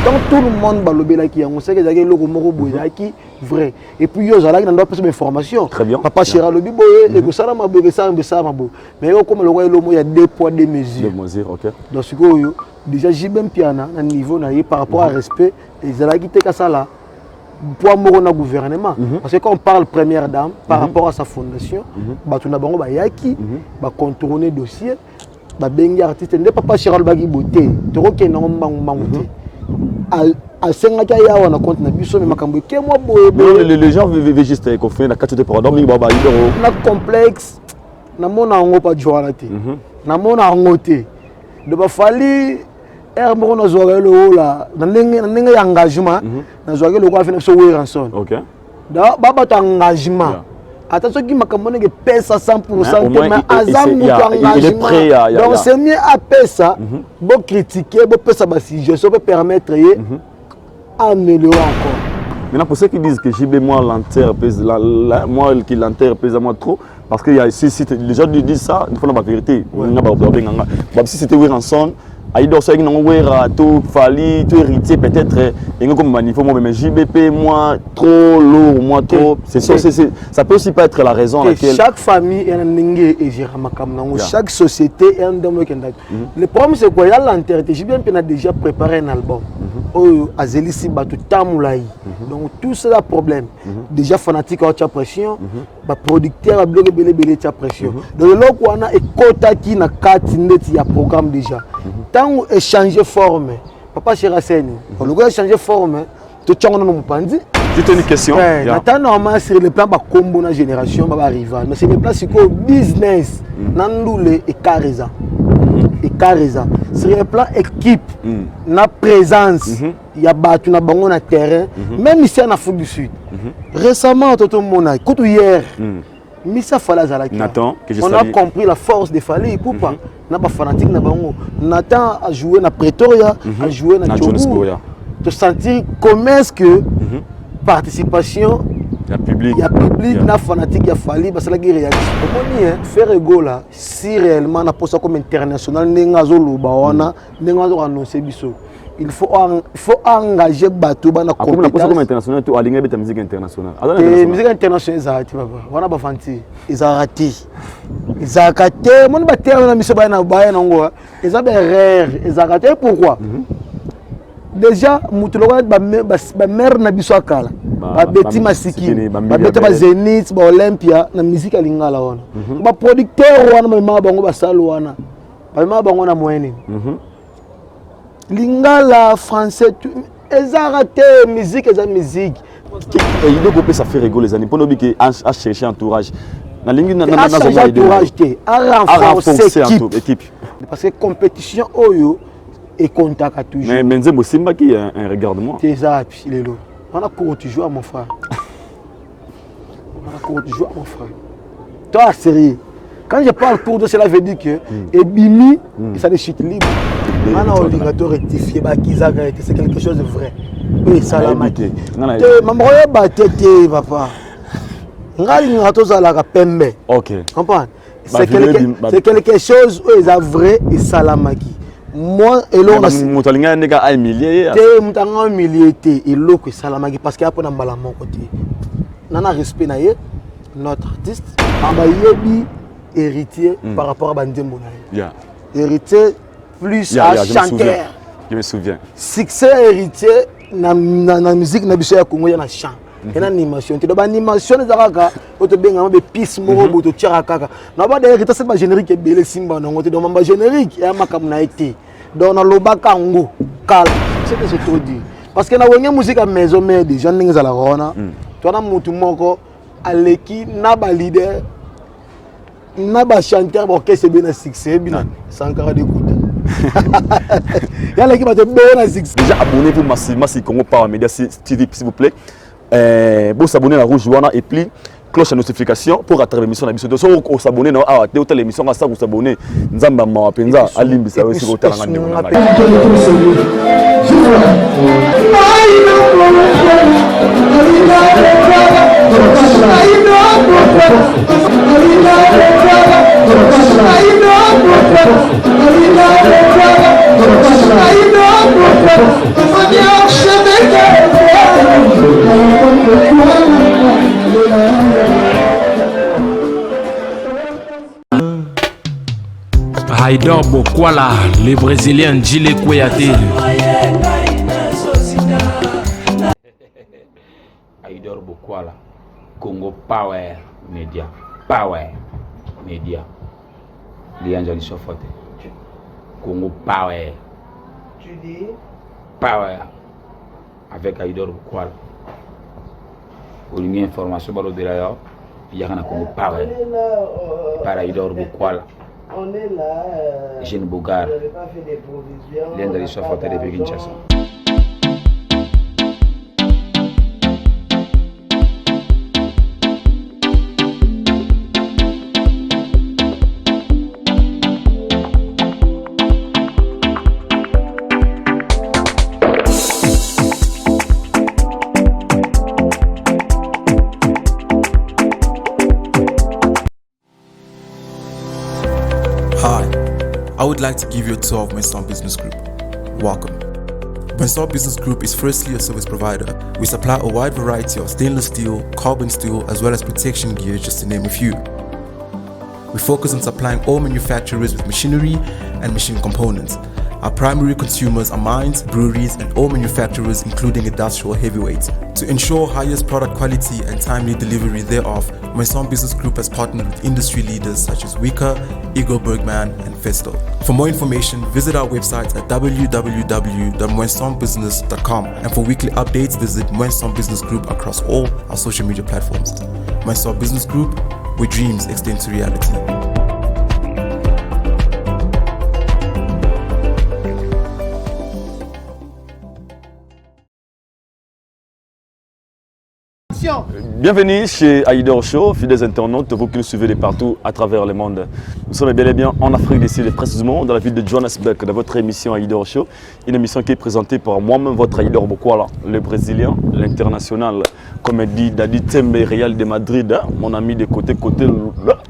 Donc tout le monde va le qui on sait que les locaux qui vrai. Et puis yo zala qui n'a pas de information. Très bien. Papa Chira le bibo et que ça m'a besoin ça m'a beau. Mais comme le roi il y a 2 poids 2 mesures. 2 mesures, OK. Donc ce que déjà j'ai même piana à niveau na par rapport à respect et zala qui te ça là pour mon gouvernement parce que quand on parle première dame par rapport à sa fondation ba tuna bango ba yaki ba contourner dossier ba bengi artiste ne Papa Chira le bagi beauté to ko ke na mbangu à 5 ans on a compte na biso mais makambo ke moi boye les gens vivent juste confiné na 4 de pardon mi ba idoro na complexe na mona ngo pa joala te na mona ngo te de ba fali moko na zoa le là na ndenge engagement na zoa le ko afina so we ranson OK da baba ta engagement attention qui makambo ne pesa 100% mais azam mutu engagement donc c'est mieux à pesa bon critiquer bon pesa ba suggestion peut permettre améliorer encore. Maintenant pour ceux qui disent que JB moi l'enterre pèse moi qui l'enterre pèse à moi trop parce que il y a si les gens disent ça il faut la vérité si c'était we ranson Aïdor ça qui n'a tout fali tout héritier peut-être et comme manifo moi mais JBP moi trop lourd moi trop c'est ça peut aussi pas être la raison à laquelle chaque famille est n'ingue et chaque société est un demo qui le problème c'est quoi il y a l'intérêt JBP a déjà préparé un album oh Azelisi batu tamulai donc tout ça problème déjà fanatique à haute pression ba producteur a belé pression donc le loco on a écota qui na 4 net il y a programme déjà tant échanger forme Papa Chira Seni on le changer forme to tchongo no mupandi juste une question attends normalement sur le plan ba combo na génération ba rival mais c'est le plan c'est quoi business nandoule et careza sur le plan équipe na présence il y a battu na bango na terrain même ici en Afrique du Sud récemment toto mona koto hier Missa Fala Zalaki. On a compris la force de Fali. Pourquoi? On a pas fanatique na bango. Nathan a joué na Pretoria, a joué na Djobu. Te sentir comment est-ce que participation, il y a public, na fanatique, il y a Fali, parce que la guerre réagit. Comment faire ego là, si réellement on a posé comme international, n'engazo lubawana, n'engazo annoncer biso. Il faut engager bateau dans la compétence. Comme international, tu as aligné avec la musique internationale. La musique internationale, ils ont raté. On a pas fanti. Ils ont raté. Ils ont raté. Mon batteur on a mis ça dans la ils ont rare. Ils ont raté. Pourquoi? Déjà, mutuloga ba mère na biso akala. Ba beti masiki. Ba beti ba Zenith, ba Olympia na musique alingala wana. Ba producteur wana ma bango ba salo wana. Ba ma bango na moyenne. Lingala français ezarate musique eza musique et il doit ça fait rigoler les amis pour nous que à chercher entourage na lingi na entourage té à renforcer équipe parce que compétition oyo et contact à toujours mais Nzembo Simba qui un regarde-moi c'est ça puis lelo on a couru tu joues à mon frère toi sérieux quand je parle pour de cela veut dire que Ebimi ça des chutes libres. On a obligatoire rectifier c'est quelque chose de vrai. Oui, salamaki. Maman batete papa. Ngali ngato za la pembe. OK. Comprends? C'est quelque chose où ils a vrai et salamaki. Moi et l'on a motalinga ndeka a humilié. Te mutanga humilié te et l'autre salamaki parce qu'il y a pas dans mbala mon côté. Nana respect na ye notre artiste amba yebi héritier par rapport à Bandembo. Héritier plus à chanteur. Je me souviens. Succès héritier na musique na biso ya Congo ya na chant. Et na animation. Tu dois animation de Zaraka, au te benga be piste moko boto tira kaka. Na ba héritier c'est pas générique et belé simba na ngote donc ba générique et makam na été. Donc na lobaka ngo kala. C'est que c'est trop dit. Parce que na wonga musique à maison mais des gens n'inga la rona. Toi na mutu moko aleki na ba leader na ba chanteur orchestre bien succès bien Sankara d'écoute. Y'a l'équipe de bien succès. Déjà abonnez-vous massivement sur Congo Power Media TV s'il vous plaît. Vous s'abonner à la rouge et puis cloche de notification pour attraper l'émission d'émission. Donc si vous s'abonnez à telle émission à ça vous s'abonnez. Nzamba ma penza alimbi ça aussi au terrain de mon ami. I know Aïdor Bokwala, le Brésilien Djile Kouyaté. Aïdor Bokwala, Congo Power Media. Power Media. Lianjali Sofote. Congo Power. Tu dis Power. Avec Aïdor Bokwala. Pour une information, d'ailleurs, il y a un Congo Power. Par Aïdor Bokwala. on est là. Jeune Bogar. On n'avait pas fait des provisions. Lianjali Sofote depuis Kinshasa. I would like to give you a tour of Mensong Business Group. Welcome. Mensong Business Group is firstly a service provider. We supply a wide variety of stainless steel, carbon steel, as well as protection gear, just to name a few. We focus on supplying all manufacturers with machinery and machine components. Our primary consumers are mines, breweries, and all manufacturers, including industrial heavyweights. To ensure highest product quality and timely delivery thereof, Mensong Business Group has partnered with industry leaders such as Wika, Eagle Bergman, and Festo. For more information, visit our website at www.mensongbusiness.com, and for weekly updates, visit Mensong Business Group across all our social media platforms. Mensong Business Group, where dreams extend to reality. Bienvenue chez Aïdor Show, fidèles internautes, vous qui nous suivez de partout à travers le monde. Nous sommes bel et bien en Afrique du Sud, précisément dans la ville de Johannesburg, dans votre émission Aïdor Show. Une émission qui est présentée par moi-même, votre Aïdor Bokwala, le Brésilien, l'international, comme dit Dadi Tembe Real de Madrid, hein, mon ami de côté,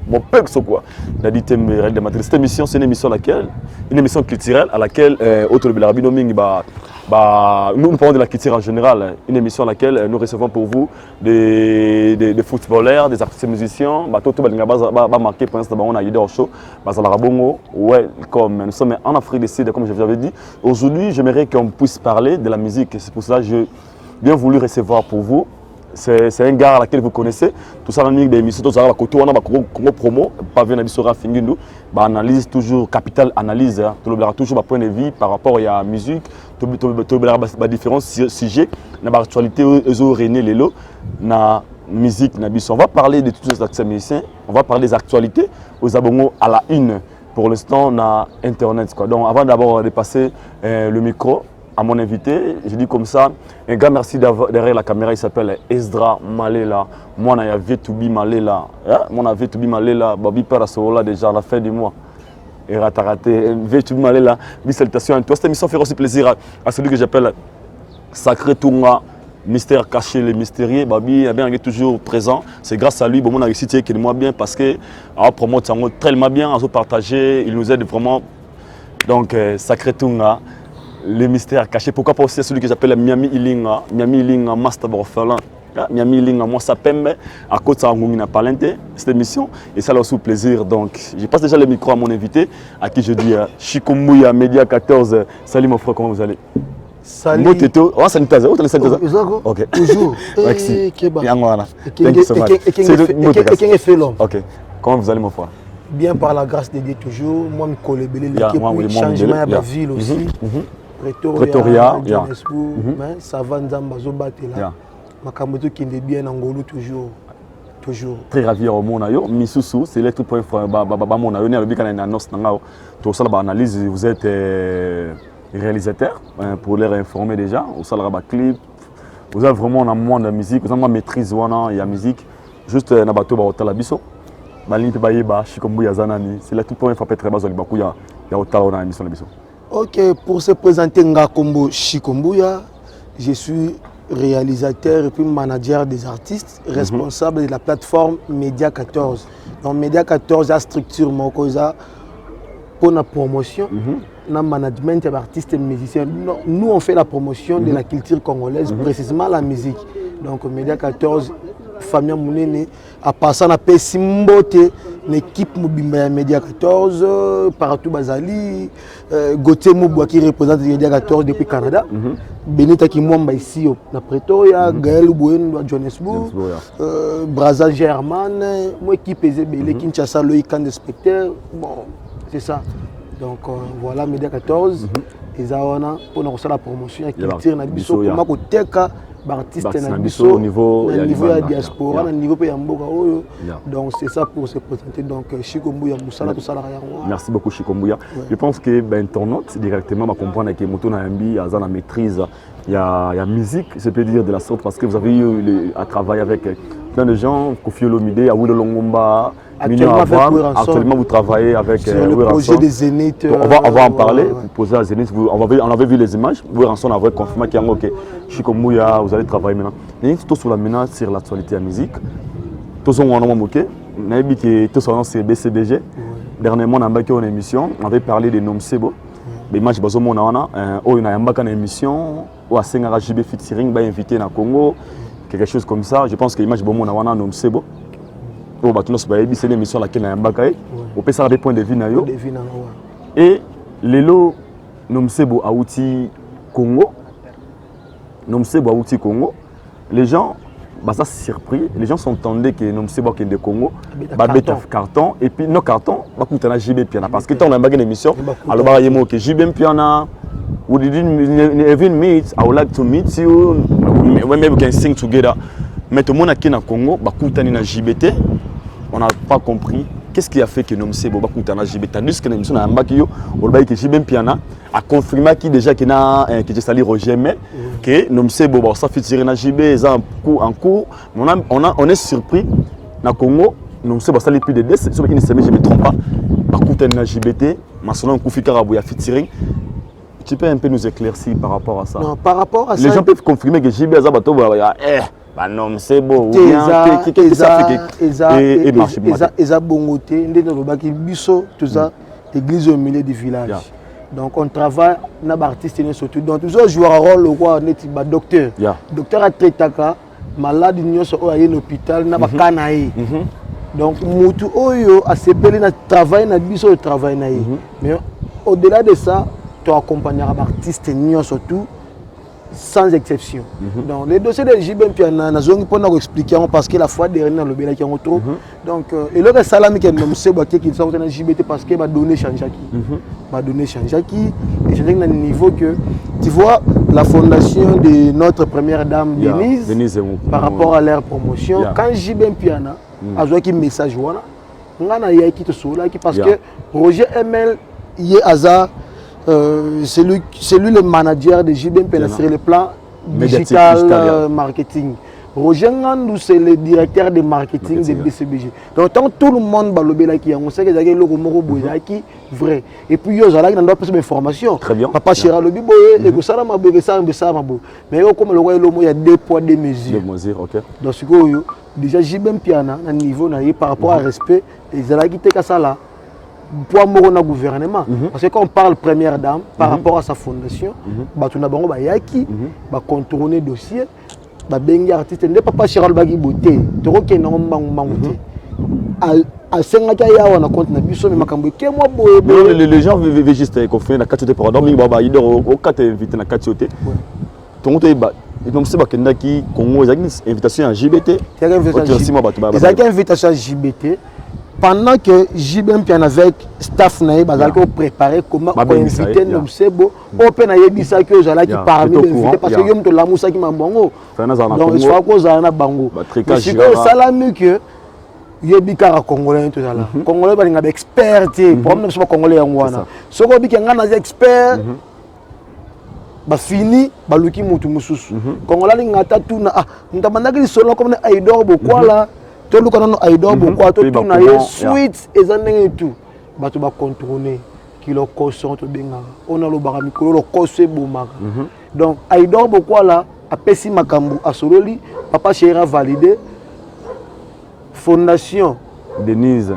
mon peuple, c'est quoi Dadi Tembe Real de Madrid. Cette émission, c'est une émission culturelle à laquelle, autre de l'Arabie Noming, nous parlons de la culture en général, une émission à laquelle nous recevons pour vous des footballeurs, des artistes musiciens, tout marqué pour l'instant on a Aïdor Show, comme nous sommes en Afrique du Sud, comme je vous avais dit. Aujourd'hui, j'aimerais qu'on puisse parler de la musique. C'est pour cela que j'ai bien voulu recevoir pour vous. C'est un gars à laquelle vous connaissez. Tout ça, des émissions, tout ça, on a promo, pas venir à Fingundo, analyse toujours, capitale analyse, toujours un point de vue par rapport à la musique, différents sujets, l'actualité, la musique, on va parler de tous les artistes musiciens, on va parler des actualités aux abonnés à la une. Pour l'instant, on a Internet. Donc, avant d'abord de passer le micro à mon invité, je dis comme ça, un gars merci derrière la caméra, il s'appelle Esdra Malela. Moi, on a V2B Malela. Moi, on a V2B Malela, Babi Parasola déjà à la fin du mois. Et raté, V2B Malela, salutations à toi. Cette émission fait aussi plaisir à celui que j'appelle Sacré Tounga, mystère caché, le mystérieux. Babi est toujours présent. C'est grâce à lui que mon réussi qui est moi bien parce que promote tellement bien, à se partager, il nous aide vraiment. Donc, Sacré Tounga. Les mystères cachés. Pourquoi pas aussi celui que j'appelle Miami Ilinga Master Borfelin. Miami Ilinga, moi ça pembe à côté de Ngungina Palente, cette émission. Et ça leur sous plaisir. Donc, je passe déjà le micro à mon invité, à qui je dis Chikombuya Media 14. Salut mon frère, comment vous allez? Salut. Oh, sanitaire. Où tu es sanitaire? Ok. Toujours. Merci. Thank you so much. Et fait l'homme. Ok. Comment vous allez mon frère? Bien par la grâce de Dieu toujours. Moi, je connais l'équipe pour le changement de la ville aussi. Pretoria, Johannesburg, ça va Nzamba Zobatela. Makamoto qui est bien en Angolo toujours. Très ravi au monde. Misusu, c'est l'être point mon ayo ni quand annonce nangao. Tout ça la analyse, vous êtes réalisateur pour les informer déjà, au salaba clip. Vous avez vraiment un monde de musique, vous avez une maîtrise il y a musique juste na bateau ba hotel abiso. Malini pe bayeba Chikombuya zanani, c'est là tout point faut très bas au Libaku ya hotel on a émission abiso. Ok, pour se présenter, Ngakombo Chikombuya, je suis réalisateur et puis manager des artistes, responsable de la plateforme Média 14. Donc Média 14 a structure pour la promotion, le management des artistes et musiciens. Nous on fait la promotion de la culture congolaise, précisément la musique. Donc Média 14, famille Mounene, à passer à Pessimbote, une équipe mobimba ya Média 14 partout Bazali Gauthier Mouboua qui représente Média 14 depuis Canada, Benita Kimwamba ici na Pretoria, Gaël Bouendo à Johannesburg, Braza German, moi équipe Ezebele Kinshasa Loïc Kande Specter, bon c'est ça. Donc voilà Média 14 et Zawana pour nous la promotion qui tire na biso comment ko teka artiste na biso au niveau ya diaspora na niveau pe ya mboka oyo. Donc c'est ça pour se présenter. Donc Chico Mbouya Moussala tout ça là. Merci beaucoup Chico Mbouya. Je pense que ben internaute directement va comprendre que Moto Nayambi a la maîtrise il y a musique, je peux dire de la sorte parce que vous avez eu à travailler avec plein de gens, Kofi Olomide, Awilo Longomba, actuellement vous travaillez avec le projet des Zénith. On va en parler, vous posez à Zénith, on avait vu les images, Ranson avait confirmé qu'il y a un Chico Mbouya, vous allez travailler maintenant. Mais tout sur la menace sur l'actualité de la musique, tout ce qu'on a moqué, on a dit que tout ça c'est BCBG. Dernièrement, on a eu une émission, on avait parlé de Nom Sebo. Les matchs bazomo na on a une émission ou à Sengara JB featuring ba invité na Congo quelque chose comme ça. Je pense que l'image bomo na wana Nom Sebo. On va tout c'est une émission laquelle na yambaka on peut ça des points de vue na yo. Et lelo Nom Sebo a outil Congo. Nom Sebo a outil Congo. Les gens ça surpris, les gens s'entendaient que Nom Sebo qui est de Congo, carton et puis nos cartons, bah coûte na JB piana parce que tant on a une émission, alors bah yemo que JB piana, we didn't even meet, I would like to meet you, maybe we can sing together. Mais tout le monde qui est na Congo, bah coûte na JBT, on n'a pas compris. Qu'est-ce qui a fait que Nom Sebo ba coûte na JB? Tandis que l'émission na mbakio, on bah que JB piana a confirmé qui déjà que na que je salue Roger mais que Nom Sebo ba ça fait tirer na JB en cours. On est surpris na Congo Nom Sebo ça plus de 10 sur une semaine je me trompe pas ba coûte na JBT maintenant Koufi Karabou a fait tirer. Tu peux un peu nous éclaircir par rapport à ça? Non, par rapport à ça. Les gens peuvent confirmer que JB a bateau bah Nom Sebo qu'est-ce que ça fait et marche bien. Eza bongoté ndé no baki biso tout ça église au milieu du village. Donc on travaille na artiste surtout donc toujours jouer un rôle quoi neti ba docteur. Docteur a traitaka malade nyonso o aye l'hôpital na ba kanayi. Donc mutu oyo a sepelé na travail na biso travail na yi. Mais au-delà de ça, tu accompagner l'artiste nyonso surtout sans exception. Donc les dossiers de JB Piana na zongi pour nous expliquer parce que la fois dernière le bela qui en trop. Donc et le salami qui Nom Sebo qui sont dans JBT parce que va donner Chanjaki. Va donner Chanjaki et Chanjaki à un niveau que tu vois la fondation de notre première dame Denise par rapport à leur promotion quand JB Piana a joué qui message voilà ngana yaki to sola qui parce que Roger ML y est c'est lui le manager de JB Piana sur le plan digital marketing. Roger Ngandou c'est le directeur de marketing de BCBG. Donc tant tout le monde balobela qui on sait que il y a le moro boyaki vrai. Et puis yo zala qui n'a pas de information. Papa Chira le biboye et que ça ma bébé ça ma bo. Mais yo comme le roi le mot il y a deux poids deux mesures. OK. Donc ce que déjà JB Piana à niveau na par rapport à respect et zala qui te ça là. Pour le gouvernement parce que quand on parle première dame par rapport à sa fondation tu n'as pas yaki contourner dossier bengi artiste ne papa Chiral bagi beauté toro ke na mbanguté à sengaka ya wana compte na biso mais makambo ke moi boye les gens veulent juste confiner na katioté pardon mingi baba idor au kate invité na katioté tongo ba donc c'est bakenda ki Congo ezaki invitation à JBT ezaki invitation à JBT pendant que JB Piana avec staff naïe bazalaki préparer comment inviter Nom Sebo open na yebisa que zala ki parmi les invités parce que yom to lamusa ki mambongo donc il faut que za na bango c'est que salami que yebika congolais tout ça là congolais ba nga expert pour même pas congolais yango wana soko biki nga na expert ba fini ba luki mutu mususu congolais ngata tuna ndamandaki lisolo comme Aïdor Bokwala tout le monde a idée pourquoi tout na ye suite ezanenge tout bato ba contourner kilo caution to benga on a le baramiko le caution bomaka donc Aïdor Bokwala a pesi makambu a sololi papa Chira validé fondation Denise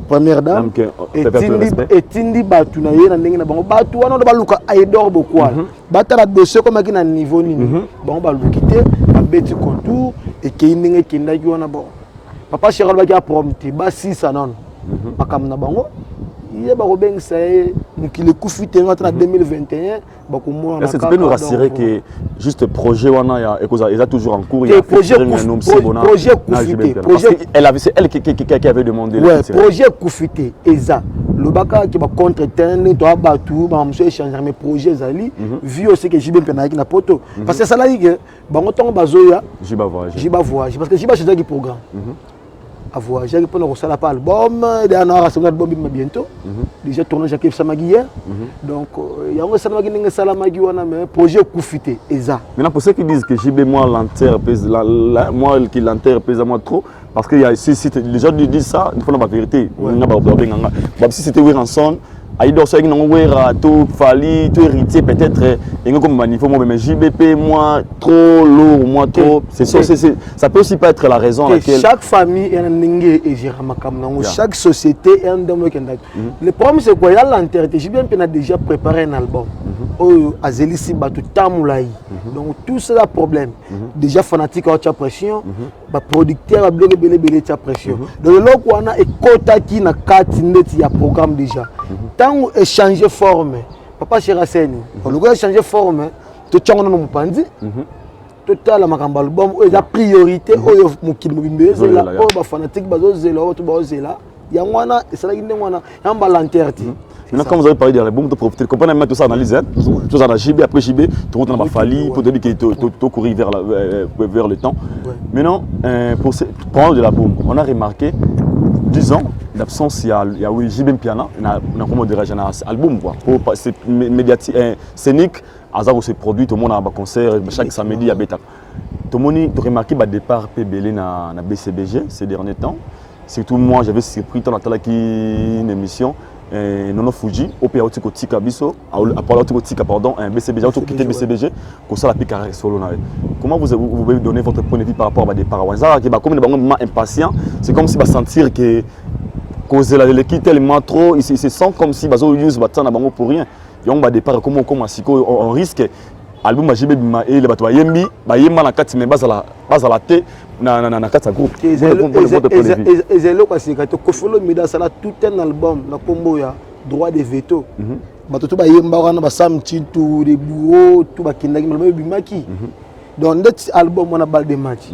première dame et tindi batu na ye na ndenge na bango batu wana ba luka Aïdor Bokwala batala dossier comme qui na niveau nini bon ba lukité ba beti contour et qui ndenge kindaki wana bon Papa Chéri va qui prompté, ba 6 non. Makam na bango. Il y a Robin c'est qui le coup futé en 2021. Est-ce que tu peux nous rassurer que juste projet wana il a toujours en cours, il y a projet Koufité, c'est elle qui avait demandé. Ouais, projet Koufité Eza. Le baka qui va contre terrain, toi batu, ba monsieur échanger mes projets zali, vu aussi que JB Mpena qui na poto. Parce que ça là que bango ton bazoya, Jiba voyage parce que Jiba c'est qui programme. À voyager pour nous ça pas album dernier recevoir album bientôt déjà tourné Jacques Samagi hier donc il y a un Samagi ninga Salamagi wana mais projet Koufité Eza. Maintenant pour ceux qui disent que JB moi l'interpèse moi qui l'interpèse moi trop parce que il y a si les gens disent ça il faut la vérité si c'était Wiranson Aïdor ça tout Fali tout héritier peut-être et comme manifo moi mais JBP moi trop lourd moi trop c'est ça peut aussi pas être la raison laquelle chaque famille est un ningue et chaque société est un demo. Le problème c'est quoi il y a l'intérêt JBP a déjà préparé un album Azelisi Batu Tamoulaï donc tout ça problème déjà fanatique à haute pression producteur a bloqué belé pression donc le loco on a écota qui na 4 net il y a programme déjà tant échanger forme Papa Chéri Seni on doit changer forme to tchongo no mpandi total makamba album o ya priorité o mukili mobimbe la o ba fanatique bazo zela o to bazo zela ya ngwana esala ki ndengwana yamba l'intérêt. Maintenant, quand vous avez parlé de l'album, vous profitez, comprenez même tout ça analyse, tout ça dans JB, après JB, tout le monde a fallu pour te dire qu'il est courir vers le temps. Maintenant, pour parler de l'album, on a remarqué 10 ans d'absence, il y a JB Mpiana, on a comment dire un album quoi. C'est médiatique, scénique, Azar s'est produit, tout le monde a un concert, chaque samedi il y a Beta. Tout le monde a remarqué le départ PBL dans BCBG ces derniers temps. Surtout moi, j'avais surpris dans une émission. Nono Fuji, au pays où tika biso, à tika pardon, un BCBG, au quitter BCBG, comme ça la pique carré solo. Comment vous pouvez donner votre point de vue par rapport à des parawazars qui va comme des gens impatients, c'est comme si va sentir que cause l'équipe tellement trop, ils se sentent comme si bazo use battant na bango pour rien. Yong ba départ comme asiko on risque album a JB bima et le bato yembi ba yemba na kati mais bazala te na kati ya groupe. Ezelo kasi ka to kofolo mida sala tout un album na kombo ya droit de veto. Bato to ba yemba wana ba sam tintu de bureau tout ba kindaki malama bimaki. Donc cet album on a balle de match.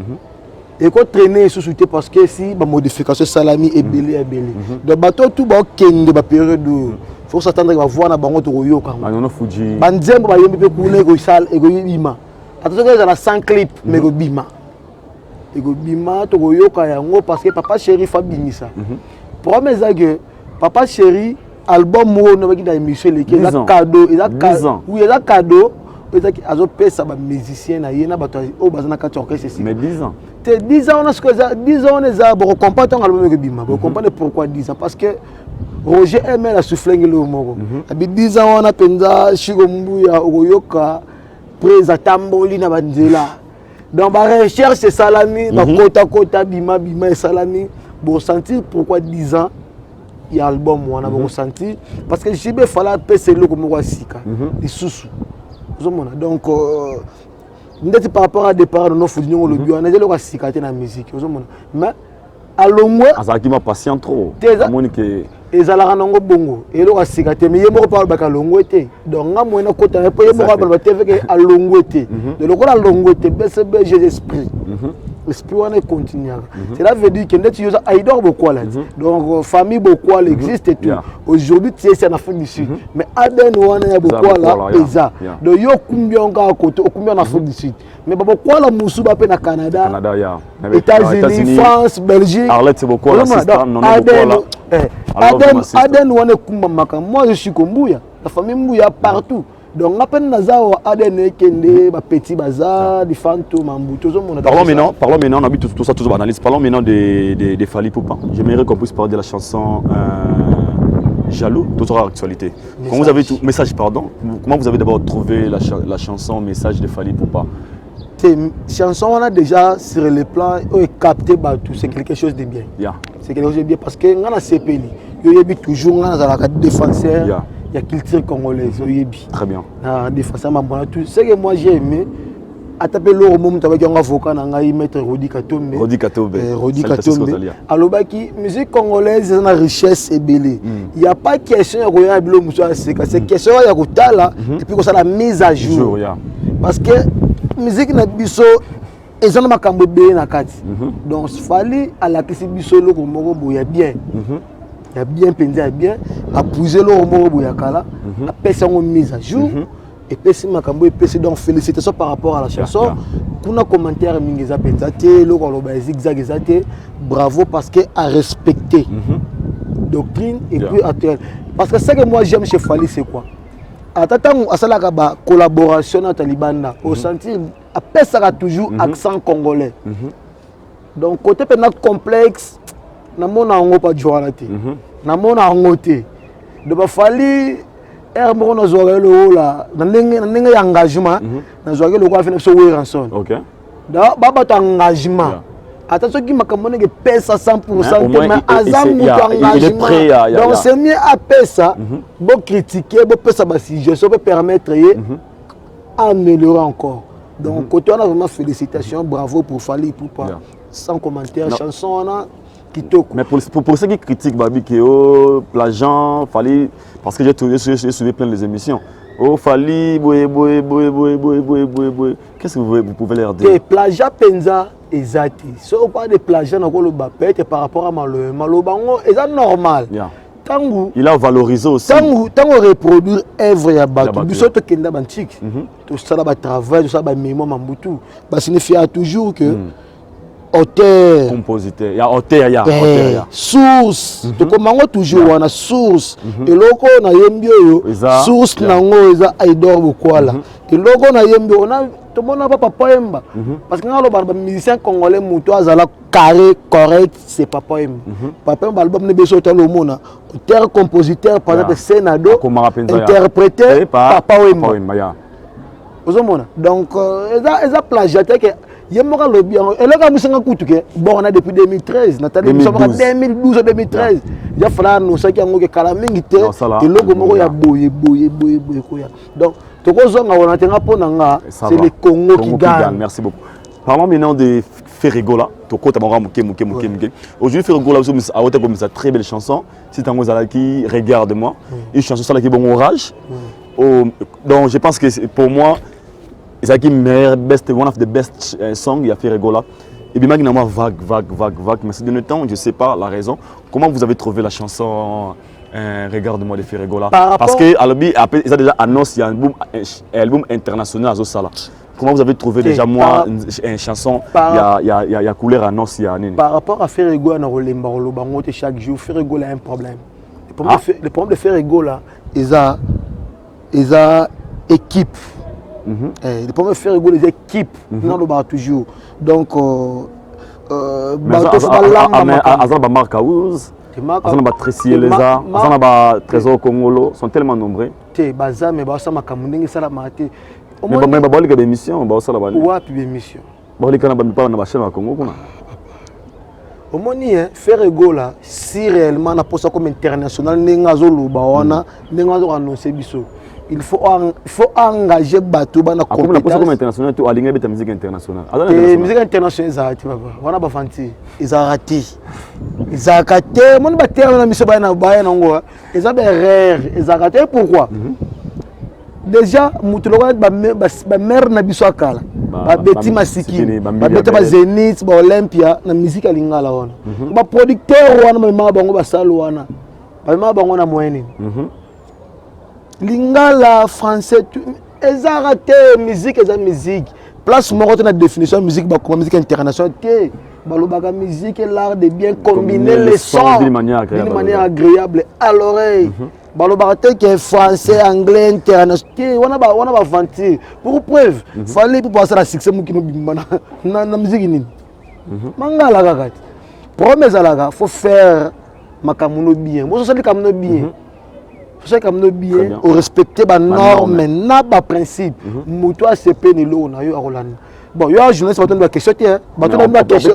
Et qu'on traîner sous soutien parce que si ba modification salami et belé. Donc bato tout ba kende ba période faut s'attendre à voir na bango to yoka. Nono Fuji. Banzembo ba yembi pe kule ko sal e go bima. Attention que dans 100 clips mais go bima. Et go bima to go yoka yango parce que Papa Chéri fa bimisa. Problème c'est que Papa Chéri album mo na ba ki da émission le ki cadeau, il a cadeau. Oui, il a cadeau. Peut-être azo pesa ba musicien na yena bato o bazana ka orchestre c'est. Mais 10 ans. Te 10 ans on a ce que 10 ans on est à bon comprendre ton album go bima. Vous comprenez pourquoi 10 ans parce que Roger aimait la souffler le mot. Abi 10 ans on a penza Chigo Mbuya Oyoka presa tamboli na banzela. Dans ma recherche c'est salami, ma kota bima et salami. Bon sentir pourquoi 10 ans il y a album on a bon sentir parce que JB fallait passer le comme wasika. Les sous. Donc peut-être par rapport à départ nos fouillons le bio on a déjà le cicaté dans la musique. Mais à longue ça qui m'a patient trop. Et ça la rango bongo et le cicaté mais il me parle pas à longueté donc nga moi na kota et puis me parle pas TV à longueté de le quoi à longueté BCB j'ai l'esprit l'esprit on est continue cela veut dire que net user Aïdor beaucoup là donc famille beaucoup là existe et tout aujourd'hui tu c'est en Afrique du Sud mais Aden on est beaucoup là ça donc yo combien on a côté combien en Afrique du Sud mais beaucoup là musuba pe na Canada États-Unis France Belgique Arlette c'est beaucoup là assistant non beaucoup là Aden wane kumba maka moi je suis Kombuya la famille Mbuya partout donc appelle Nazao Aden kende ba petit bazar di fantôme Mbuto parlons maintenant on a vu tout ça toujours analyse parlons maintenant des Fally Ipupa j'aimerais qu'on puisse parler de la chanson Jaloux d'autres actualité comment vous avez tout message pardon comment vous avez d'abord trouvé la chanson message de Fally Ipupa chanson on a déjà sur le plan capté tout c'est quelque chose de bien c'est quelque chose de bien parce que on a CPL il y a toujours un défenseur il y a culture congolaise il y a très bien défenseur tout ce que moi j'ai aimé atapé l'eau moment avec un avocat nangai maître Rodi Katombe. Rodi Katombe. Rodi Katombe. Alobaki musique congolaise a une richesse et belle. Il y a pas question ya koya bilo muso c'est question ya kotala et puis ça la mise à jour. Parce que musique na biso ezana makambo be na kati. Donc il fallait à la kisi biso lo ko moko boya bien. Il y a bien pensé à bien à pousser le moko boya kala à passer en mise à jour. Et puis si makambo et puis donc félicitations par rapport à la chanson. Kuna commentaire mingeza pensate lo ko loba zigzag ezate bravo parce que à respecter doctrine et puis actuelle. Parce que ce que moi j'aime chez Fally c'est quoi? Attends à ça la collaboration à Talibanda au sentir après ça a toujours accent congolais. Donc côté pénal complexe na mona ngo pas joalate. Na mona ngoté. De ba Fally mo na zoga le la na ndenge engagement na zoga le ko afina so we ranson. OK. Da baba to engagement. Attention qui m'a commandé que pèse à 100% mais azam muto engagement. Donc c'est mieux à ça bon critiquer bon ça ba si je peux permettre améliorer encore. Donc côté on a vraiment félicitations, bravo pour Fally pour sans commentaire chanson on a mais pour ceux qui critiquent Babi Keo, plagiat, Fally, parce que j'ai suivi plein des émissions. Oh Fally, qu'est-ce que vous pouvez leur dire? Des plagiat penza exact. Si on parle de plagiat, on le bapet par rapport à Malobango, c'est normal. Il a valorisé aussi. Tango reproduire œuvre ya Batou, biso to kenda bantique. Tout ça là travail, tout ça ba mémoire mambutu. Ba signifie toujours que auteur, compositeur, il y a auteur, il y a source. Tu commences toujours à la source. Et logo na yembio source nango eza Aïdor Bukwala. Et logo na yembio on a tout le monde n'a pas poème parce que les musiciens congolais muto azala carré correct c'est pas poème. Papa album ne beso talo mona auteur compositeur par exemple Senado interprété par poème. Ozomona. Donc eza plagiateur que Yemoka le bien. Et là, nous sommes bon, on a depuis 2013. Nathalie, nous sommes en 2012 2013. Il a fallu nous savoir qu'il y a Kalaming et logo moko ya boye. Donc, c'est le Congo qui gagne. Merci beaucoup. Parlons maintenant de Ferregola. Aujourd'hui, Ferregola a une très belle chanson. C'est un qui regarde-moi. Une chanson qui est bon orage. Donc, je pense que pour moi, c'est qui meilleur best one of the best song il a fait Ferregola et bien maintenant vague mais c'est de le temps je sais pas la raison comment vous avez trouvé la chanson Regarde-moi de Ferregola parce que Alobi après ils ont déjà annoncé un album international à Zosala. Comment vous avez trouvé déjà moi une chanson il y a couleur annonce il y a par rapport à Ferregola na rolemba bango chaque jour Ferregola a un problème le problème de Ferregola ils a équipe. Les premiers faire rigoler les équipes, non le bar toujours. Donc, Azan Marc Aouz, Azan Tracy Leza, Azan Trésor Congolo sont tellement nombreux. Té Baza mais Basa Makamunding ça la maté. Mais Baboli a émission, Basa la bali. Ouais, puis émission. Baboli kana pas na chaîne à Congo kuna. Au moni faire rigoler si réellement na posa comme international nengazo luba wana nengazo annoncer biso. Il faut engager Batou dans la compétence. Comme international, tu as aligné avec la musique internationale. La musique internationale, ils ont raté. On a pas fanti. Ils ont raté. Ils ont raté. Mon batteur dans la mission ils ont erreur. Ils ont raté. Pourquoi? Déjà, Moutouloga, ma mère n'a pas besoin de ma Betty Masiki, ma Betty Zénith, ma Olympia, la musique à l'ingala. Ma producteur, ma maman, ma salouana, ma maman, ma moyenne. Lingala français ils ont raté musique place moi la définition musique musique internationale baloba musique l'art de bien combiner les sons d'une manière agréable à l'oreille baloba que français anglais international on a fanti pour preuve fallait pour passer la succès qui na musique nini mangala kakati promesse alaga faut faire makamuno bien moi ça dit kamuno bien c'est comme nous bien au respecter les normes na ba principe muto ACP ni lo na yo a Roland bon yo journaliste bato na question te bato na question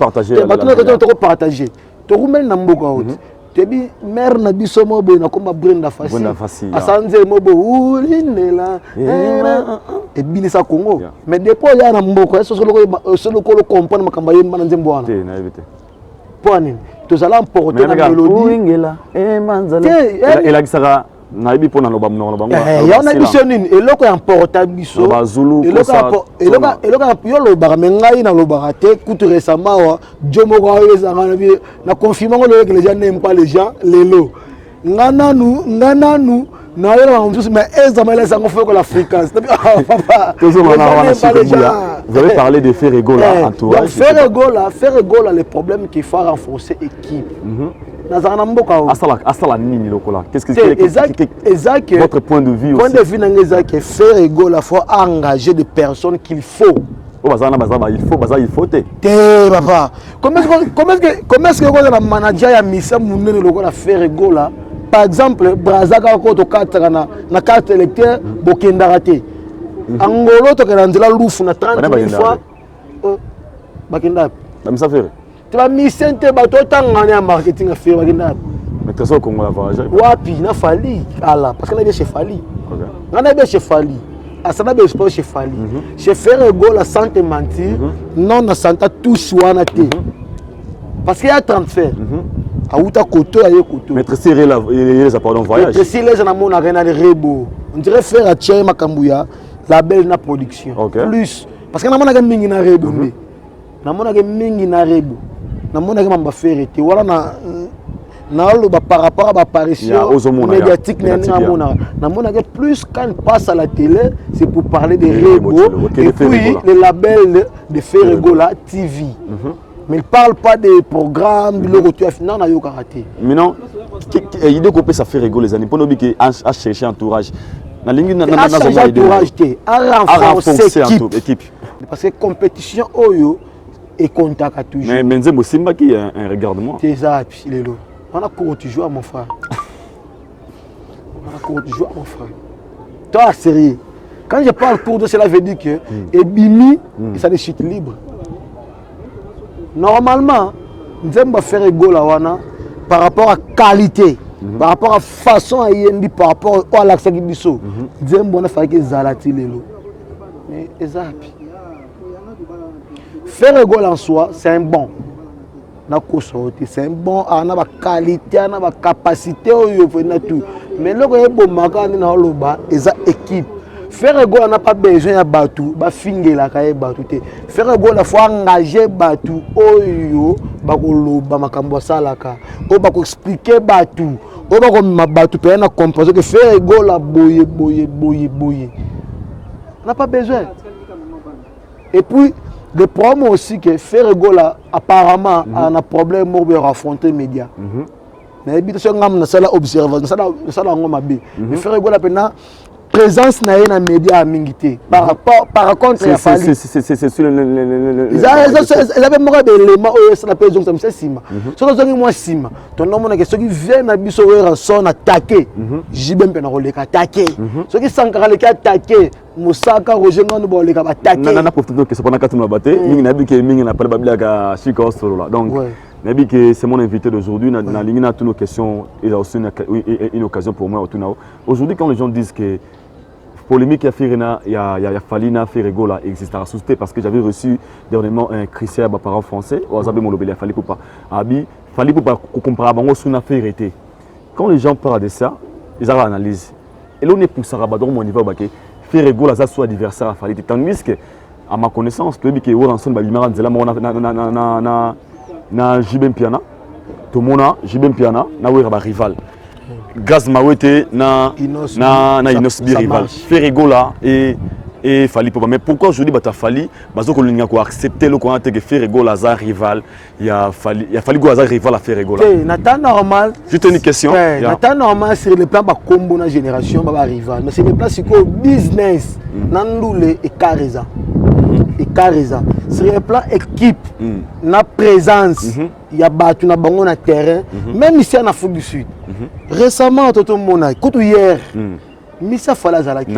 partager to rumel na mboka autre Tu dis mère na biso mobo na komba Brenda Fassi. Asanze mobo ulindela. Et bien ça Congo. Mais depuis il y a na mboko eso solo ko comprendre makamba yemba na nzembo wana. Te na éviter. Point. Tu allons porter la mélodie. Ingela e manzala. Et la gisara na ibi pona loba mnono bango. Il y a na biso nini eloko ya porta biso. Eloko yo loba mengai na loba te kutu récemment wa Jomo kwa ezanga na confirmer que les gens n'aiment pas les gens lelo. Ngananu na yo na msusu mais ezamela sango fait que l'africain. Papa. Vous avez parlé de Ferregola entourage. Ferregola le problème qu'il faut renforcer équipe. Asala nini lokola. Qu'est-ce que votre point de vue aussi? Point de vue n'engeza que Ferregola faut engager des personnes qu'il faut. Il faut te. Papa. Comment est-ce que le manager ya misa munene lokola Ferregola par exemple Brazaka ko to kataka na carte électeur bokenda raté. Angolo to kana nzela lufu na 30 000 fois. Bakenda. Bamisa faire. Tu vas misente bato tangana marketing à faire bakenda. Mais très au Congo la voyage. Wapi na Fali ala parce que na bien chez Fali. Na bien chez Fali. Asana be sport chez Fali. Chez Ferregola sans te mentir, non na santa tous wana te. Parce qu'il y a transfert. Aouta koto aye koto. Maître Cyril les apports voyage. Maître Cyril les na mona rena de rebo. On dirait faire à Thierry Makambuya la belle na production. Plus parce que na mona ga mingi na rebo mbi. Na mona ga mingi na rebo. Na mona ga mamba faire te wala na lo par rapport à l'apparition médiatique na mona ga plus quand il passe à la télé c'est pour parler des rebo et puis le label de Ferregola TV. Mais il ne parle pas des programmes, de l'auto. Non, on a eu karaté. Mais non, il doit couper ça fait rigoler les années. Pour nous, à chercher entourage. À chercher entourage, à renforcer l'équipe. Parce que compétition, et contact à toujours. Mais Nzembo Simba qui a un regard-moi. C'est ça, il est là. On a couru toujours à mon frère. On a couru toujours à mon frère. Toi, sérieux. Quand je parle cours de cela, veut dire que Ebimi, ça des chutes libres. Normalement, nous allons faire Ferregola par rapport à qualité, par rapport à façon à Yembi, par rapport à l'accès qui biso. Nous allons faire que Zalati lelo. Mais exact. Ferregola en soi, c'est un bon. C'est un bon, on a la qualité, on a la capacité, tout. Mais là, on a bon magasin dans le bas, c'est équipe. Ferregola n'a pas besoin de Batou, ba finge la kaye Batou te. Ferregola faut engager Batou, oyo, bakolo ba makambo salaka, o bako expliquer Batou, o bako ma Batou pe na comprendre que Ferregola boye. On n'a pas besoin. Et puis le problème aussi que Ferregola apparemment a un problème pour affronter les médias. Mais habitation ngam na sala observer, na sala ngoma be. Mais Ferregola pena présence na les médias à mingité par contre il fallait c'est sur le ils avaient moins d'éléments ça n'a pas besoin de ça sima so que moi sima ton nom na que ceux qui viennent à biso rançon attaquer jibem pena roleka attaquer ceux qui sankara les attaquer Moussaka Roger Ngano bo les attaquer na profiter que c'est pendant 4 mois batté mingi na bi ke mingi na pas babila ka Chico solo là donc Nabi que c'est mon invité d'aujourd'hui na ligne na toutes nos questions il a aussi une occasion pour moi aujourd'hui quand les gens disent que polémique il y a Falina Ferregola existe à soutenir parce que j'avais reçu dernièrement un Christian parent français au Azabé Molobeli Fali Poupa Abi Fali Poupa comparer bango sur une affaire été quand les gens parlent de ça ils ont analyse et là on est pour ça rabat donc mon niveau baké Ferregola ça soit adversaire à Fali tandis que à ma connaissance le biké Oranson Babimara Nzela na Jibem Piana Tomona Jibem Piana na wera rival Gaz Mawete na Inos rival Ferregola et Fali Poupa mais pourquoi aujourd'hui bata Fali bazo ko linga ko accepter le ko que Ferregola za rival il y a Fali go za rival à Ferregola Nathan normal juste une question Nathan normal sur le plan ba combo na génération ba rival mais c'est le plan c'est ko business nandoule et Kareza sur le plan équipe na présence il y a battu na bango na terrain même ici en Afrique du Sud récemment Toto Mona quand hier Missa Fala Zalaki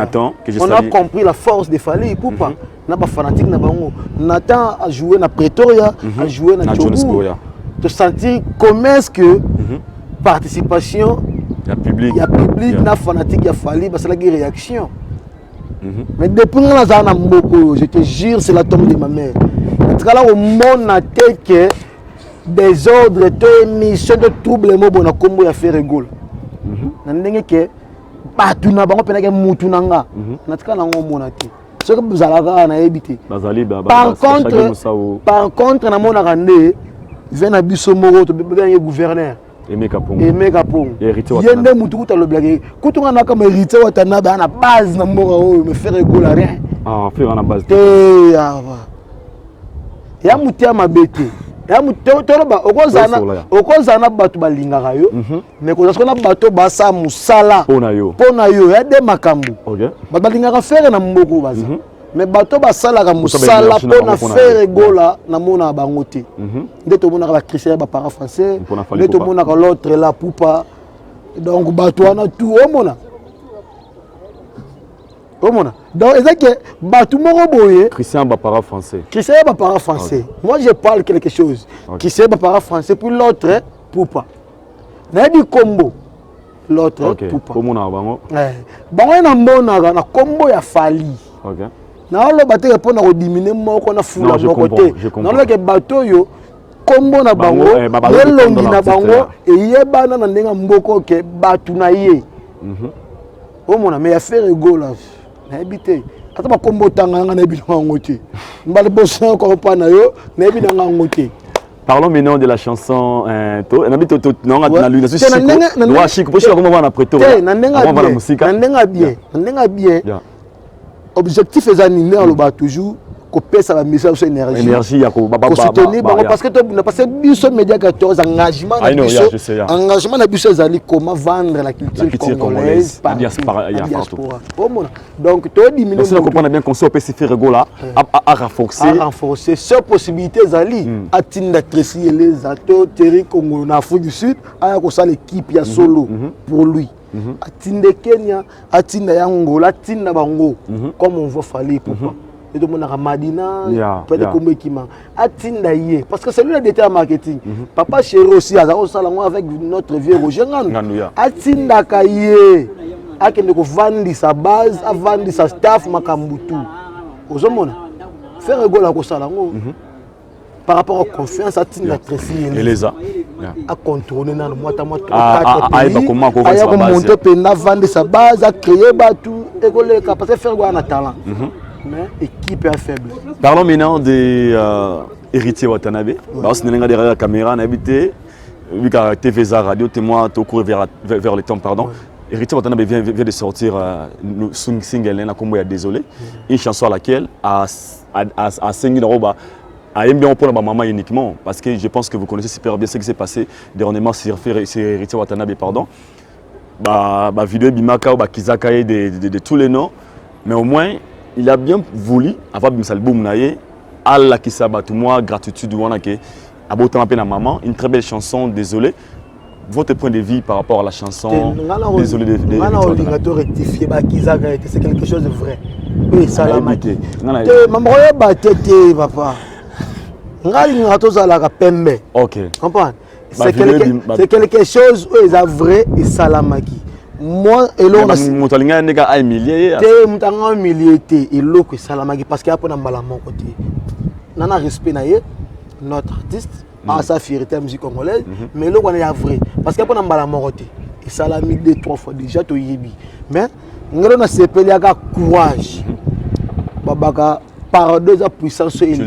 on a compris la force de Fali Poupa na ba fanatique na bango Nathan a joué na Pretoria a joué na Chobu te sentir comment est-ce que participation il y a public yeah. Na fanatique il y a fallu parce que la réaction mais depuis que je te jure c'est la tombe de ma mère en tout cas là au monde a que des ordres de mission de trouble mo bona kombo ya faire rigole na ndenge ke batu na bango pena ke mutu nanga na tika na ngo mona te ce que vous allez na ebité par contre na mona kande vena biso moko to be gouverneur Aimé Kapong yende mutu kuta lo blague kutunga na kama hérité watana ba na base na moko o me faire rigole rien faire na base te ya mutu ya mabete ya toloba okozana bato balingaka yo mais kozala na bato basa musala pona yo ya de makambo bato balingaka fere na mboko baza mais bato basalaka musala pona fere gola na mona bango te nde tomonaka bakristian ba para français nde tomonaka l'autre la poupa donc bato wana tout omona donc ezake bato moko boye Christian Bapara français moi je parle quelque chose Christian Bapara français puis l'autre poupa na di combo l'autre poupa omona bango bango na mbonaka na combo ya fali na lo bateke pona ko diminuer moko na fula moko te na lo ke bato yo combo na bango elongi na bango eyebana na ndenga mboko ke batu na ye omona mais ya faire rigole na habité ata ba kombo tanga na bilanga ngoti mbale bosso ko pa na yo na bilanga ngoti. Parlons maintenant de la chanson to na bito non na luna so chico wa chico po chico comment on a prêté na ndenga bien objectif ezani na lo ba toujours ko pesa la message sur énergie ya ko soutenir parce que biso média 14 engagement na biso ezali comment vendre la culture congolaise par diaspora donc to diminuer on comprend bien qu'on s'est fait rigola à renforcer ces possibilités ezali atinda Tracy les ato Terry Congo na Afrique du Sud aya ko ça l'équipe ya solo pour lui atinda Kenya atinda Angola atinda bango comme on voit fallait pourquoi et tout le monde a Madina, peut-être comme équipement. Atinda yé, parce que c'est lui le détail marketing. Papa chéri aussi, avec notre vieux Roger Ngandou. Atinda kaye, akende ko vendre sa base, a vendre sa staff makambutu. Ozomona, faire rigolo ko salango. Par rapport à confiance, atinda Tracy et les a contourner dans le mois à monter pena vendre sa base, à créer batu, et parce que faire rigolo na talent. Mais équipe est faible. Parlons maintenant des héritiers Watanabe. Parce que nous avons derrière la caméra, nous habité, vu qu'à TVza Radio, témoin, tu cours vers le temps, pardon. Héritier Watanabe vient de sortir son single, comme il désolé, une chanson à laquelle a saigné dans roba. A aimé bien pour la maman uniquement, parce que je pense que vous connaissez super bien ce qui s'est passé dernièrement sur Héritier Watanabe, pardon. Vidéo Bimaka ou Kizakaye de tous les noms, mais au moins il a bien voulu avoir un album naïe à la qui s'abat tout moi gratitude ou que abotant à peine à maman une très belle chanson désolé votre point de vue par rapport à la chanson désolé de rectifier c'est quelque chose de vrai oui salamaki maman batete papa ngali ngato zala ka pembe OK comprends c'est quelque chose où est vrai et salamaki moi et l'on a motalinga nega a humilié te mutanga humilié te et l'autre salamaki parce qu'il y a pas dans mon côté nana respect na ye notre artiste à sa fierté musique congolaise mais l'autre on est vrai parce qu'il y a pas dans mon côté et salami 2-3 fois déjà to yebi mais ngalo na sepeli aka courage babaka par deux à puissance et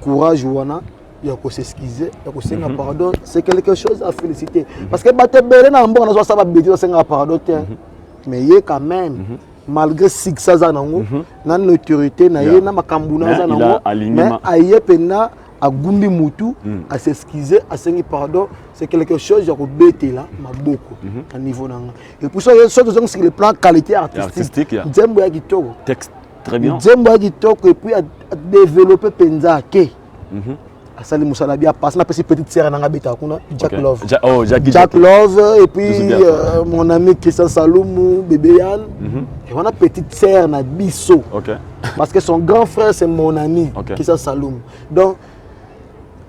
courage wana il y a s'excuser, il y a pardon, c'est quelque chose à féliciter. Parce que Batebele n'a pas besoin de bêtise, c'est un pardon. Mais il y a quand même, malgré ce que ça a dans l'autorité, il y a Makambuna, mais il y a pena à Gumbi Moutou, à s'excuser, à se pardon, c'est quelque chose qui a bêté là, beaucoup, à niveau là. Et pour ça, il y a des choses sur le plan qualité artistique. Djembo ya kitoko. Texte très bien. Djembo ya kitoko et puis à développer Penza Ke. Asali Moussalabi a passé ma petite sœur dans Abita kuna Jack Love. Jack Love et puis mon ami Christian Saloumou, bébé Yann. Et on a petite sœur na Bisso. Parce que son grand frère c'est mon ami Christian Saloumou. Donc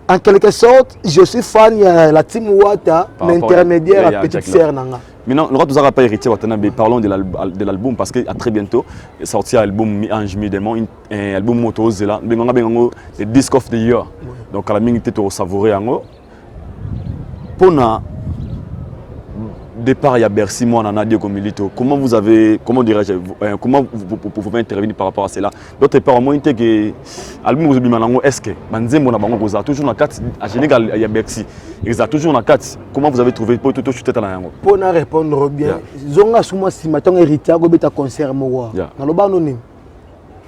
En quelque sorte, je suis fan de la team Wata, l'intermédiaire à petite sœur Nanga. Maintenant, nous n'avons pas hérité Watanabe. Parlons de l'album parce qu'à très bientôt, il sorti un album Mi-Ange Mi-Démon, un album Moto Zela. Nous avons le Disc of the Year. Donc, à la minute, tu as savouré en haut. Pour le départ, il y a Bercy, moi, on a Diego Milito. Comment vous avez, comment dirais-je, comment vous pouvez intervenir par rapport à cela? D'autre part, moi, je que l'album vous avez est-ce que Banzembo n'a pas toujours la carte à Génégal, il y a Bercy. Ils ont toujours la carte. Comment vous avez trouvé pour tout chuter à la pour répondre bien, zonga souma si matin héritier go beta concert mo na loba anonyme.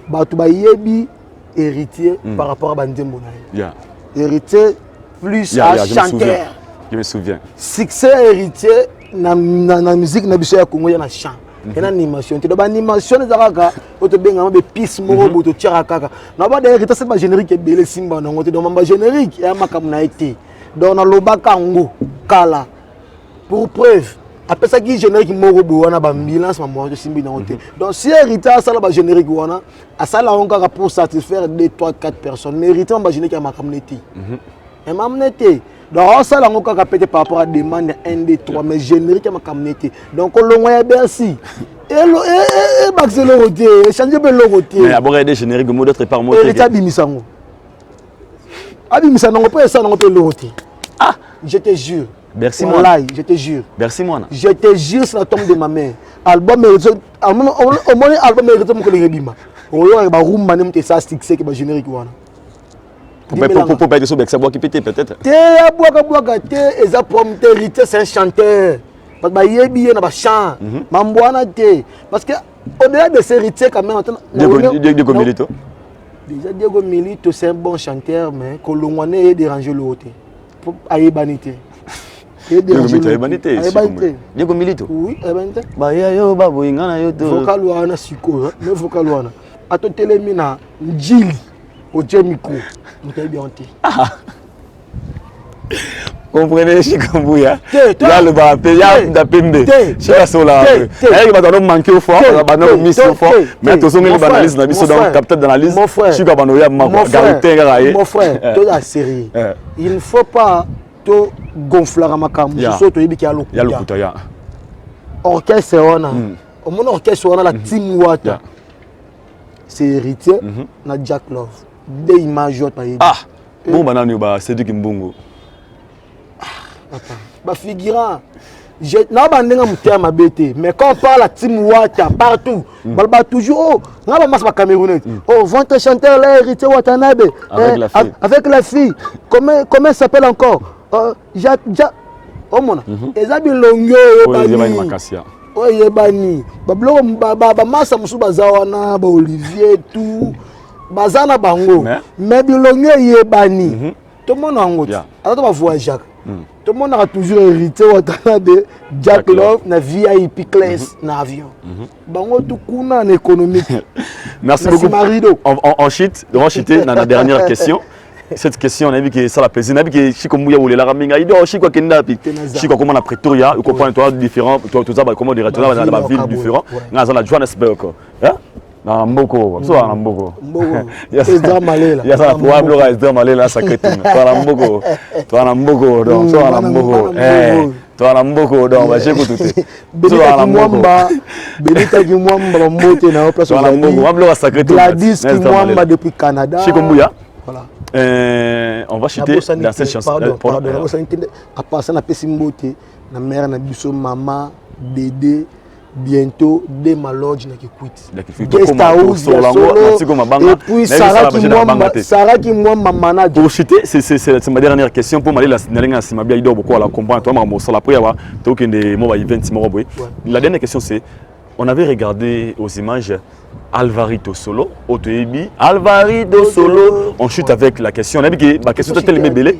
Ba tu ba yebi héritier par rapport à Banzembo na. Héritier plus à chanteur. Je me souviens. Succès héritier na musique na biso ya Congo ya na chant. Et l'animation, tu dois animation les aragas, tu dois bien avoir des pistes moro, tu tires à caca. Na ba derrière c'est pas générique belé simba na ngote do mamba générique et makam na été. Donc na loba kango kala. Pour preuve, après ça qui générique moro bo wana ba ambulance maman de simbi na ngote. Donc si héritage ça la ba générique wana, à ça la on pour satisfaire 2 3 4 personnes, mais héritage ba générique ya makam na été. Et mam na été. Donc ça là on peut péter par rapport à demande 1 2 3 mais générique à ma communauté. Donc on l'envoie Bercy. Et baxer le roté, changer le roté. Mais aborder des génériques de d'autre part moi. Et abimisango. Abimisango peut ça on peut le roté. Ah, je te jure. Bercy moi. Je te jure. Bercy moi. Je te jure c'est la tombe de ma mère. Album au moins album mérite mon collègue bima. On y a ba room manem te ça stick c'est que ba générique wana. Pour pas être sur Bexa Bois qui pétait peut-être. Té bois té eza prompterité c'est un chanteur. Parce que yebi na ba chant. Mambwana té parce que au-delà de ces héritiers quand même Diego Milito. Déjà Diego Milito c'est un bon chanteur mais Kolongwane est dérangé le côté. Pour ayebanité. Diego Milito. Oui, ayebanité. Ba ya yo ba boyinga na yo to. Vocal wana siko, mais vocal wana. Ato telemina njili au Djemiko. Comprenez Chikambuya. Il y a le bapé, il y a la pende. C'est la seule. Il va manquer au fort, il va miss au fort. Mais tout le monde banalise dans biso dans capteur d'analyse. Je suis pas noya ma garantie garaye. Mon frère, toute la série. Il ne faut pas to gonfler ma cam. Je saute il y a le couteau. Orchestre on a. Au mon orchestre on a la team Wata. C'est héritier na Jack Love. Des images par ah bon banane ba c'est du kimbungo ba figurant je na bandenga mutema bete mais quand on parle à team Wata partout balba toujours oh na ba mas ba Camerounais oh votre chanteur là héritier Watanabe avec la fille comment s'appelle encore oh mona ezabi longo oh yebani ba bloko ba masa musu bazawana ba Olivier tout bazana bango mais bilongo yebani tout le monde en route alors va voir Jacques tout le monde a toujours hérité Watanabe Jack Love na VIP class na avion bango tout kuna en économique. Merci beaucoup. On chute devant chuter dans la dernière question. Cette question on a vu que ça la pesé on a vu que Chikombuya ou la raminga il doit Chiko kenda pi Chiko comment à Pretoria ou comprendre toi différent toi tout ça comment dire dans la ville différent dans la Johannesburg hein na mboko so na mboko Ezra Malela ya ça pour ablo Ezra Malela sacré toi na mboko donc so na mboko toi na mboko donc va chez tout Benita Mwamba Benita Mwamba mbote na place na mboko ablo sacré tout Gladys Mwamba depuis Canada Chikombuya voilà. On va chuter dans cette chanson. Pardon, à part ça, on a fait Simbote, la mère, na biso, maman, Dédé, bientôt, des malodges qui quittent. Guest house, et puis Sarah qui moi, ma manager. Pour chuter, c'est ma dernière question. Pour m'aller la si ma bien idée beaucoup à la comprendre. Toi, ma sur la prière, toi qui est moi, la dernière question, c'est on avait regardé aux images. Alvarito Solo, Otoebi, Alvarito Solo, on chute avec la question. On a dit que la question est tellement belle.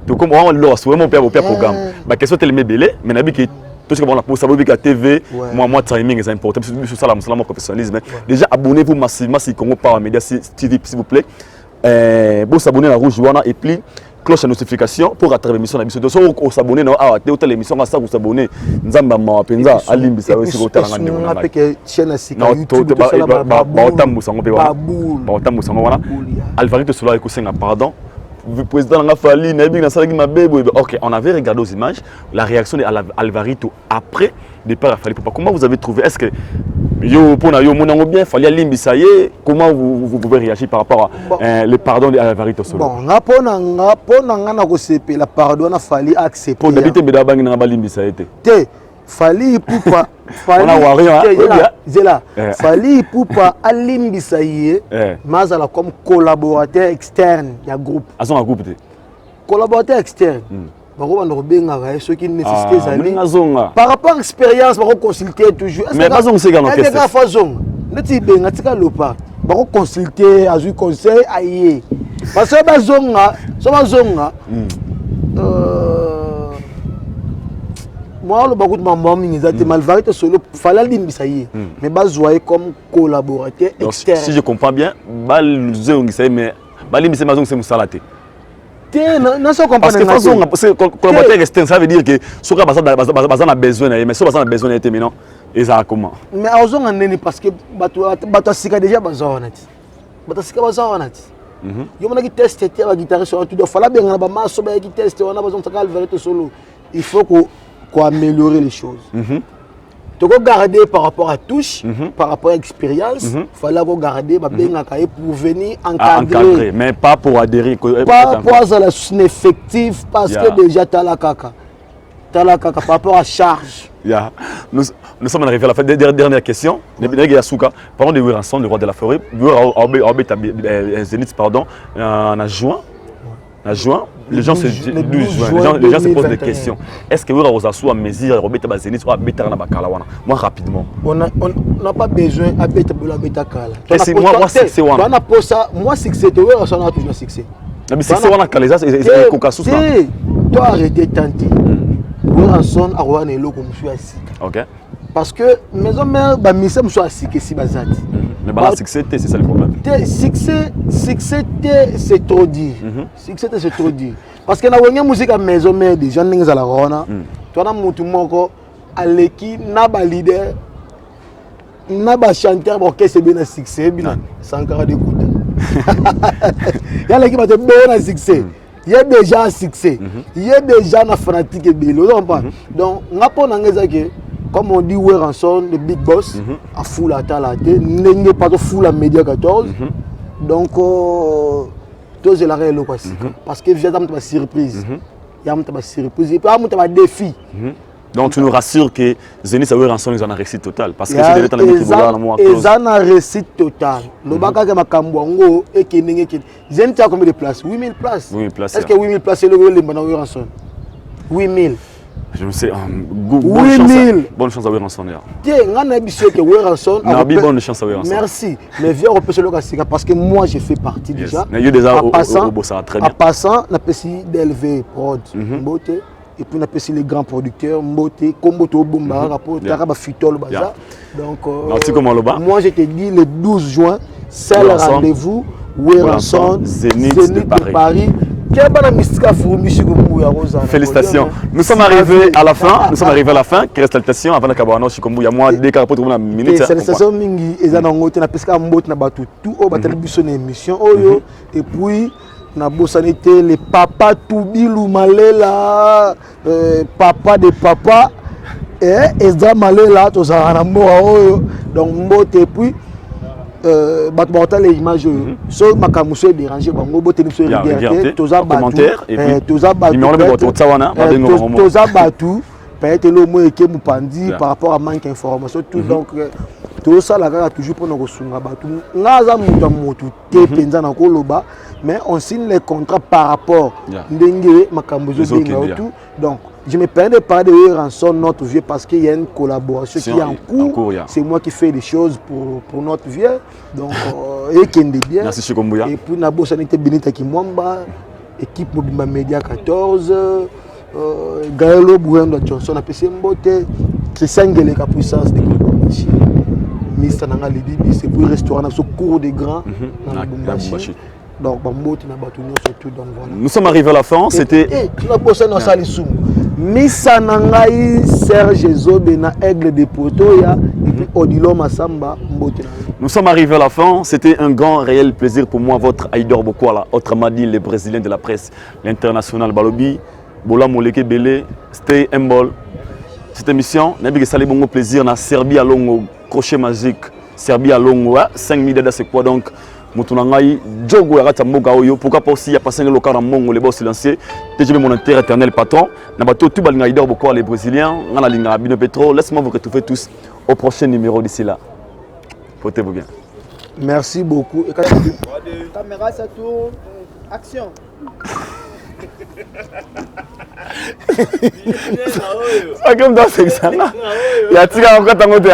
Donc, comme on l'a souhaité, mon père au programme. La question est tellement belle, mais on a dit que tout ce qu'on a pour savoir que la TV, moi, timing est important. C'est ça, mon professionnalisme. Déjà, abonnez-vous massivement si Congo par Média TV, s'il vous plaît. Vous s'abonner à la rouge et puis cloche de notification pour attraper l'émission de l'émission. Donc, on s'abonne à telle émission, on s'abonne. Nous avons penza à l'imbiser aussi au terrain. On a que chaîne à YouTube. Alvarito Solo, pardon. le président n'a fallu, ok, on avait regardé aux images la réaction d'Alvarito après départ à Fally Ipupa. Comment vous avez trouvé? Est-ce que comment vous pouvez réagir par rapport à le pardon d'Alvarito Solo? Bon, la pardon a fallu accepter. Pour d'habitude, Fally Ipupa, Fally Ipupa a limbisaye, mais comme collaborateur externe du groupe. Collaborateur externe. Ceux qui nécessitent par rapport à l'expérience, on va consulter toujours. Mais pas on sait comment faire. On va consulter, à du conseil, aïe. Parce que moi, le bagou de ma maman, il a été Alvarito Solo, fallait l'imbisaye, mais bazoyer comme collaborateur externe. Si je comprends bien, mais c'est Moussalate. Parce que collaborateur externe, ça veut dire que ce qu'on a besoin, mais ce qu'on a besoin d'être maintenant, et ça comment? Mais à ozon en neni parce que bato sika déjà bazona ti. Bato sika bazona ti. Yo mona ki tester ti ba guitariste on tout fala bien na ba maso ba ki tester on a besoin de Alvarito Solo. Il faut qu'on améliorer les choses. Tu dois garder par rapport à touche, par rapport à expérience, il fallait garder pour venir encadrer. Mais pas pour adhérer. Pas pour son effectif parce que déjà tu as la caca. Tu as la caca par rapport à charge. Nous sommes arrivés à la fin. Dernière question. Parlons de Weranson, le roi de la forêt. Zénith, pardon, en juin. En juin, les gens se posent des questions. Est-ce que vous avez une mesure de Zénith ou moi rapidement? On n'a pas besoin de Betakala. Moi, succès, tu as toujours succès. Mais c'est ça, c'est Kokasous. Toi, arrêtez tanti. Weranson a roi Nelo comme je suis. Ok. Parce que maison mère, bah mission soit assis que si bazati. Mais bah succès, c'est ça le problème. Succès, c'est trop dit. Succès, c'est trop dit. Parce que na wenge musique à maison mère des gens n'engagent la rona. Toi na mutu moko aleki na ba leader, na ba chanteur pour que c'est bien un succès, bien sans encore d'écouter. Il y a l'équipe qui a bien un succès. Il y a déjà un succès. Il y a déjà un fanatique et bélo. Donc, on a pas comme on dit, Weranson, le big boss, à full à talaté, n'est pas de full à média 14. Donc, tous la réelle parce que j'ai une surprise. Il y a une surprise. Et puis, il y a un défi. Donc, tu nous rassures que Zénith et Weranson, ils ont un réussite total. Parce que c'est des ils ont un réussite total. Le bac à Makambouango et Kening. Zénith a combien de places? 8000 places. Est-ce que 8000 places, c'est le Weranson? 8000. Je ne sais, bonne chance à Weranson. Bonne chance à Weranson. Merci. Mais viens repêcher le Gassiga parce que moi j'ai fait partie déjà. Il y a déjà au très bien. En passant, on a passé d'LV Prod, Mbote, et puis on a passé les grands producteurs, Mbote, Komboto, Bomba, rapport, Taraba Fitol, Baza. Donc, moi je te dis le 12 juin, c'est le rendez-vous, Weranson, Zénith de Paris. Félicitations. Nous sommes arrivés à la fin. Nous sommes arrivés à la fin. Félicitations avant de Kabano Chikombu. Il y a moi dès qu'on peut trouver une minute. Félicitations mingi. Ils ont ngoté na pesca mbot na batu tout au batel biso na émission oyo et puis na bosanité les papa Toubilou Malela papa de papa et Ezra Malela to za na mboa oyo donc mbot et puis battre les images so makamuso déranger bango bote ni so regarder toza commentaire et puis toza batu numéro de votre tsawana toza batu peut-être le mot est mupandi par rapport à manque d'information tout donc tout ça la toujours pour nous sunga batu ngaza mutu te penza na koloba mais on signe les contrats par rapport ndenge makamuso benga tout donc je me permets de parler de Weranson, notre vieux, parce qu'il y a une collaboration qui est en cours. C'est moi qui fais des choses pour notre vieux. Donc, et qui est bien. Merci, Chikombuya. Et puis, Nabo Sanité Benita Kimwamba, équipe Mobimba Media 14, Gaëlo Bouendo Johnson, APC Mbote, Christian Geleka Puissance de Lubumbashi, Mr. Nanga Lidibi, c'est pour le restaurant, ce cours des grands dans Lubumbashi. Donc, nous sommes arrivés à la fin. C'était. Missa Nangai, Serge Zobena, Aigle de Potoya, et puis Odilo Massamba, Mbote. Nous sommes arrivés à la fin. C'était un grand, réel plaisir pour moi, votre Aïdor Bokwala, autrement dit, le Brésilien de la presse, l'international Balobi, Bola Moleke Bele, c'était un bol. Cette émission, n'a pas que bon plaisir, na Serbie à Longo, crochet magique, Serbie à Longo, 5 minutes c'est quoi donc? Moutounangaï, Djogo Yarata Moga Oyo, pourquoi pas aussi, il y a passé le local en Mongo, les boss silencieux, déjà mon intérêt éternel patron, n'a pas tout le Aïdor Bokwala, les Brésiliens, on a la ligne à Bino Petro, laisse-moi vous retrouver tous au prochain numéro d'ici là. Portez-vous bien. Merci beaucoup. Et Caméra, ça tourne. Action. Ça comme dans ce ça. Il y a tika encore tant côté.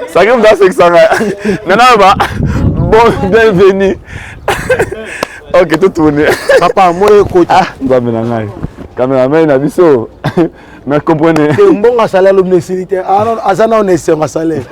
Ça comme dans ce ça. Maintenant bon bienvenue. OK, tout tourné. Papa, moi coach. Ah, va me nangai. Cameraman na biso. Mais comprenez. Un bon salaire l'homme nécessité. Ah non, azana on est sur un salaire.